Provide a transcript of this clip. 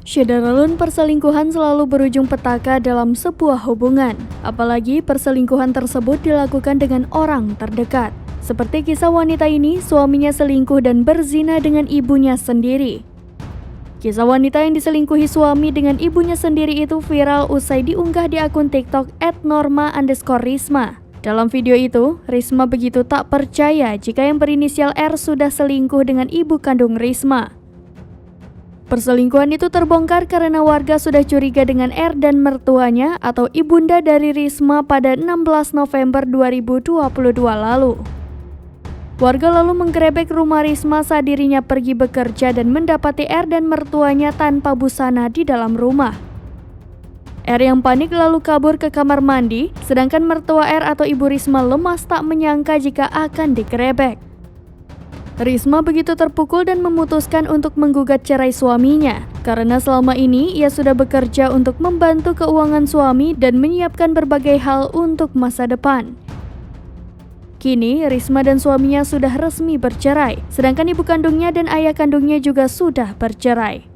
Syederalun perselingkuhan selalu berujung petaka dalam sebuah hubungan, apalagi perselingkuhan tersebut dilakukan dengan orang terdekat. Seperti kisah wanita ini, suaminya selingkuh dan berzina dengan ibunya sendiri. Kisah wanita yang diselingkuhi suami dengan ibunya sendiri itu viral usai diunggah di akun TikTok @norma_risma. Dalam video itu, Risma begitu tak percaya jika yang berinisial R sudah selingkuh dengan ibu kandung Risma. Perselingkuhan itu terbongkar karena warga sudah curiga dengan R dan mertuanya atau ibunda dari Risma pada 16 November 2022 lalu. Warga lalu menggerebek rumah Risma saat dirinya pergi bekerja dan mendapati R dan mertuanya tanpa busana di dalam rumah. R yang panik lalu kabur ke kamar mandi, sedangkan mertua R atau ibu Risma lemas tak menyangka jika akan digerebek. Risma begitu terpukul dan memutuskan untuk menggugat cerai suaminya, karena selama ini ia sudah bekerja untuk membantu keuangan suami dan menyiapkan berbagai hal untuk masa depan. Kini, Risma dan suaminya sudah resmi bercerai, sedangkan ibu kandungnya dan ayah kandungnya juga sudah bercerai.